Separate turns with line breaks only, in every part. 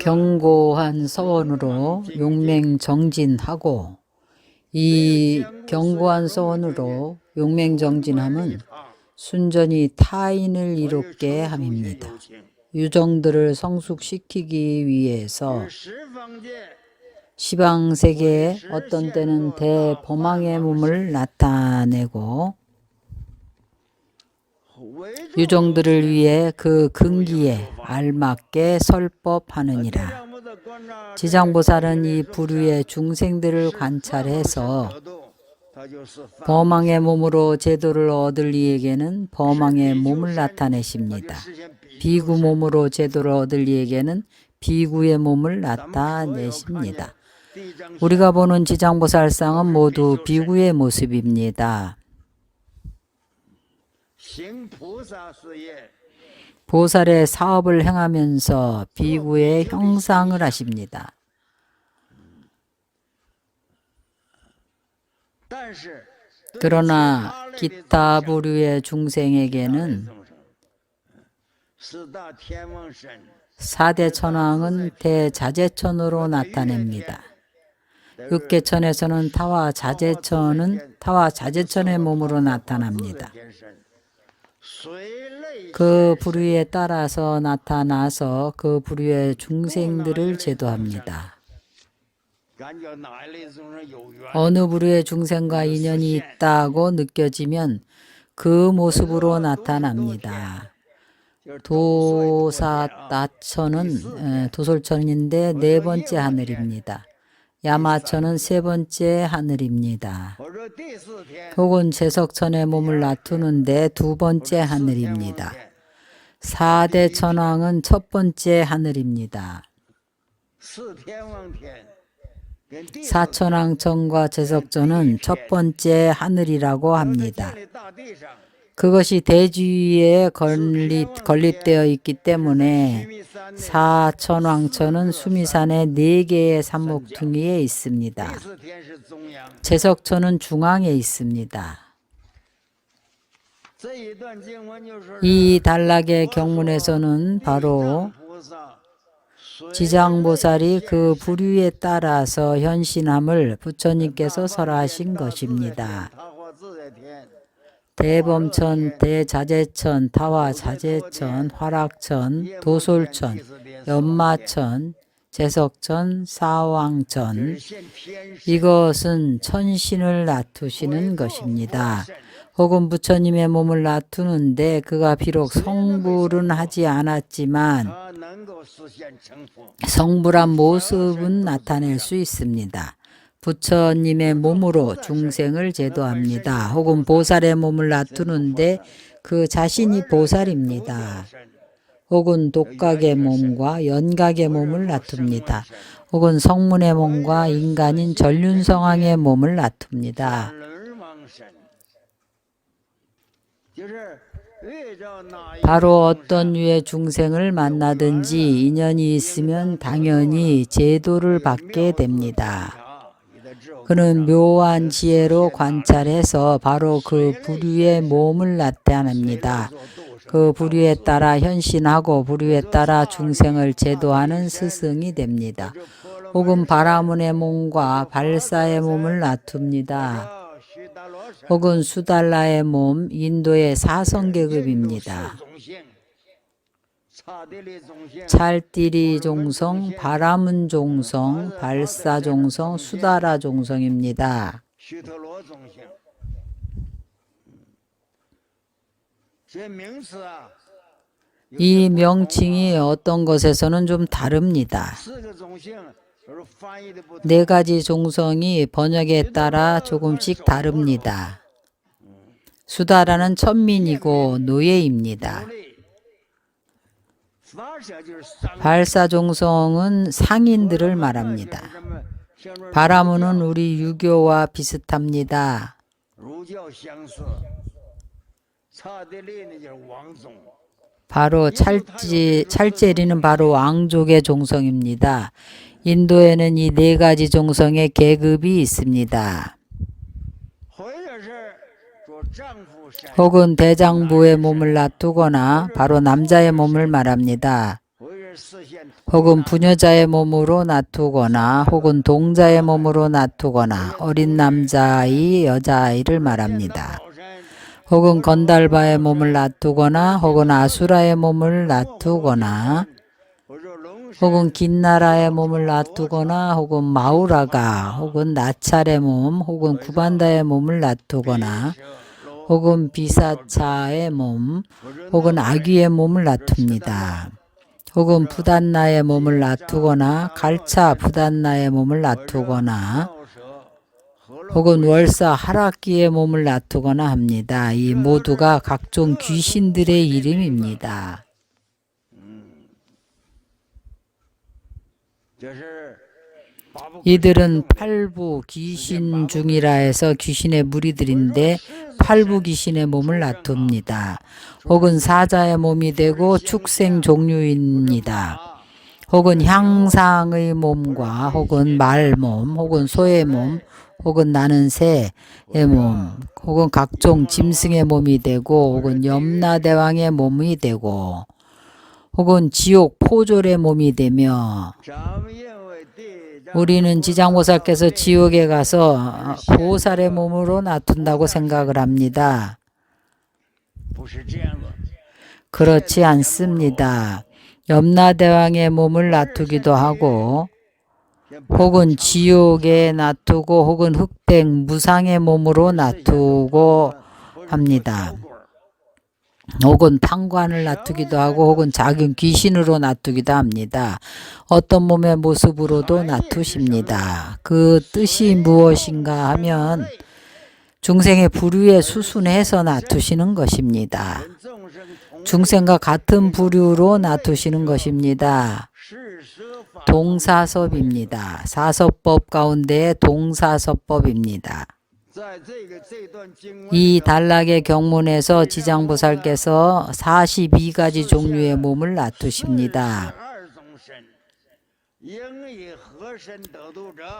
견고한 서원으로 용맹정진하고, 이 견고한 서원으로 용맹정진함은 순전히 타인을 이롭게 함입니다. 유정들을 성숙시키기 위해서 시방세계에 어떤 때는 대범왕의 몸을 나타내고, 유정들을 위해 그 근기에 알맞게 설법하느니라. 지장보살은 이 부류의 중생들을 관찰해서 범왕의 몸으로 제도를 얻을 이에게는 범왕의 몸을 나타내십니다. 비구 몸으로 제도를 얻을 이에게는 비구의 몸을 나타내십니다. 우리가 보는 지장보살상은 모두 비구의 모습입니다. 보살의 사업을 행하면서 비구의 형상을 하십니다. 그러나 기타 부류의 중생에게는 사대 천왕은 대자재천으로 나타냅니다. 육계천에서는 타와 자재천의 몸으로 나타납니다. 그 부류에 따라서 나타나서 그 부류의 중생들을 제도합니다. 어느 부류의 중생과 인연이 있다고 느껴지면 그 모습으로 나타납니다. 도사다천은 도솔천인데 네 번째 하늘입니다. 야마천은 세 번째 하늘입니다. 혹은 제석천의 몸을 나투는데 두 번째 하늘입니다. 사대 천왕은 첫 번째 하늘입니다. 사천왕천과 제석천은 첫 번째 하늘이라고 합니다. 그것이 대주위에 건립되어 있기 때문에 사천왕천은 수미산의 4개의 산목퉁이에 있습니다. 제석천은 중앙에 있습니다. 이 단락의 경문에서는 바로 지장보살이 그 부류에 따라서 현신함을 부처님께서 설하신 것입니다. 대범천, 대자재천, 타와자재천, 화락천, 도솔천, 연마천, 제석천, 사왕천, 이것은 천신을 나투시는 것입니다. 혹은 부처님의 몸을 나투는데 그가 비록 성불은 하지 않았지만 성불한 모습은 나타낼 수 있습니다. 부처님의 몸으로 중생을 제도합니다. 혹은 보살의 몸을 나투는데 그 자신이 보살입니다. 혹은 독각의 몸과 연각의 몸을 나툽니다. 혹은 성문의 몸과 인간인 전륜성왕의 몸을 나툽니다. 바로 어떤 유의 중생을 만나든지 인연이 있으면 당연히 제도를 받게 됩니다. 그는 묘한 지혜로 관찰해서 바로 그 부류의 몸을 나타냅니다. 그 부류에 따라 현신하고 부류에 따라 중생을 제도하는 스승이 됩니다. 혹은 바라문의 몸과 발사의 몸을 나툽니다. 혹은 수달라의 몸, 인도의 사성계급입니다. 찰띠리 종성, 바라문 종성, 발사 종성, 수다라 종성입니다. 이 명칭이 어떤 것에서는 좀 다릅니다. 4가지 종성이 번역에 따라 조금씩 다릅니다. 수다라는 천민이고 노예입니다. 발사종성은 상인들을 말합니다. 바라문은 우리 유교와 비슷합니다. 바로 찰제리는 바로 왕족의 종성입니다. 인도에는 이 4가지 종성의 계급이 있습니다. 혹은 대장부의 몸을 놔두거나 바로 남자의 몸을 말합니다. 혹은 부녀자의 몸으로 놔두거나 혹은 동자의 몸으로 놔두거나 어린 남자아이, 여자아이를 말합니다. 혹은 건달바의 몸을 놔두거나 혹은 아수라의 몸을 놔두거나 혹은 긴나라의 몸을 놔두거나 혹은 마우라가 혹은 나찰의 몸 혹은 구반다의 몸을 놔두거나 혹은 비사차의 몸 혹은 아귀의 몸을 놔둡니다. 혹은 부단나의 몸을 놔두거나 갈차 부단나의 몸을 놔두거나 혹은 월사 하락기의 몸을 놔두거나 합니다. 이 모두가 각종 귀신들의 이름입니다. 이들은 팔부 귀신 중이라 해서 귀신의 무리들인데 팔부 귀신의 몸을 놔둡니다. 혹은 사자의 몸이 되고 축생 종류입니다. 혹은 향상의 몸과 혹은 말 몸, 혹은 소의 몸, 혹은 나는 새의 몸, 혹은 각종 짐승의 몸이 되고 혹은 염라대왕의 몸이 되고 혹은 지옥 포졸의 몸이 되며 우리는 지장보살께서 지옥에 가서 보살의 몸으로 놔둔다고 생각을 합니다. 그렇지 않습니다. 염라대왕의 몸을 놔두기도 하고 혹은 지옥에 놔두고 혹은 흑백 무상의 몸으로 놔두고 합니다. 혹은 판관을 놔두기도 하고 혹은 작은 귀신으로 놔두기도 합니다. 어떤 몸의 모습으로도 놔두십니다. 그 뜻이 무엇인가 하면 중생의 부류에 수순해서 놔두시는 것입니다. 중생과 같은 부류로 놔두시는 것입니다. 동사섭입니다. 사섭법 가운데 동사섭법입니다. 이 단락의 경문에서 지장보살께서 42가지 종류의 몸을 놔두십니다.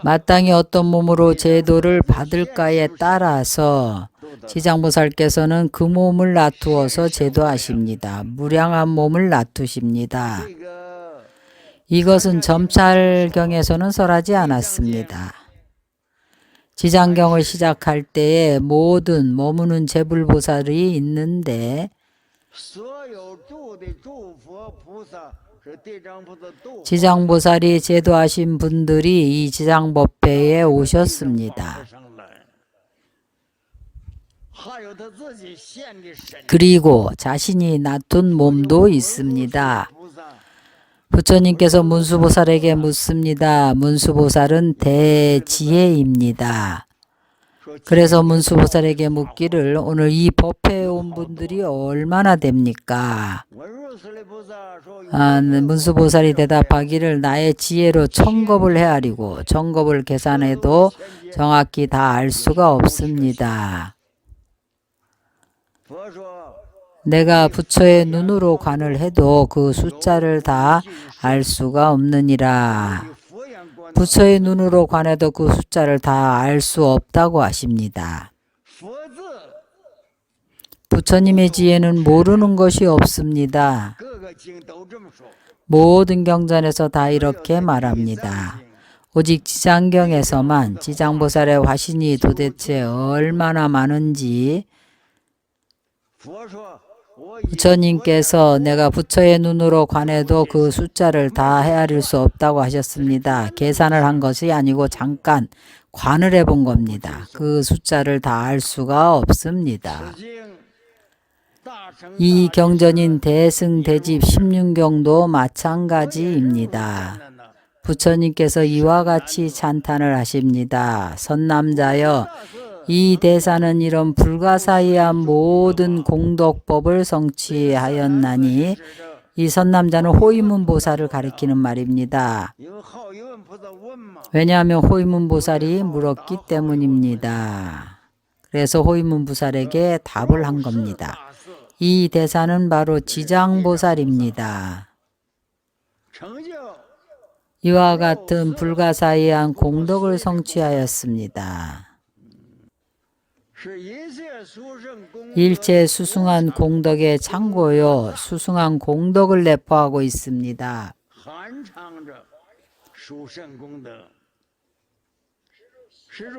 마땅히 어떤 몸으로 제도를 받을까에 따라서 지장보살께서는 그 몸을 놔두어서 제도하십니다. 무량한 몸을 놔두십니다. 이것은 점찰경에서는 설하지 않았습니다. 지장경을 시작할 때에 모든 머무는 제불보살이 있는데 지장보살이 제도하신 분들이 이 지장법회에 오셨습니다. 그리고 자신이 놔둔 몸도 있습니다. 부처님께서 문수보살에게 묻습니다. 문수보살은 대지혜입니다. 그래서 문수보살에게 묻기를 오늘 이 법회에 온 분들이 얼마나 됩니까? 문수보살이 대답하기를 나의 지혜로 천겁을 헤아리고 천겁을 계산해도 정확히 다 알 수가 없습니다. 내가 부처의 눈으로 관을 해도 그 숫자를 다 알 수가 없느니라. 부처의 눈으로 관해도 그 숫자를 다 알 수 없다고 하십니다. 부처님의 지혜는 모르는 것이 없습니다. 모든 경전에서 다 이렇게 말합니다. 오직 지장경에서만 지장보살의 화신이 도대체 얼마나 많은지 부처님께서 내가 부처의 눈으로 관해도 그 숫자를 다 헤아릴 수 없다고 하셨습니다. 계산을 한 것이 아니고 잠깐 관을 해본 겁니다. 그 숫자를 다 알 수가 없습니다. 이 경전인 대승대집 16경도 마찬가지입니다. 부처님께서 이와 같이 찬탄을 하십니다. 선남자여, 이 대사는 이런 불가사의한 모든 공덕법을 성취하였나니 이 선남자는 호위문보살을 가리키는 말입니다. 왜냐하면 호위문보살이 물었기 때문입니다. 그래서 호위문보살에게 답을 한 겁니다. 이 대사는 바로 지장보살입니다. 이와 같은 불가사의한 공덕을 성취하였습니다. 일체 수승한 공덕의 창고요, 수승한 공덕을 내포하고 있습니다.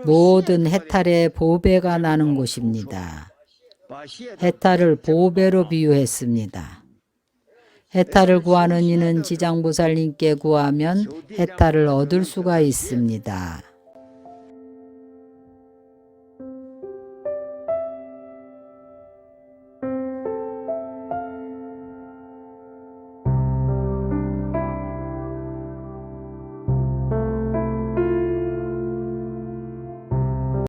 모든 해탈의 보배가 나는 곳입니다. 해탈을 보배로 비유했습니다. 해탈을 구하는 이는 지장보살님께 구하면 해탈을 얻을 수가 있습니다.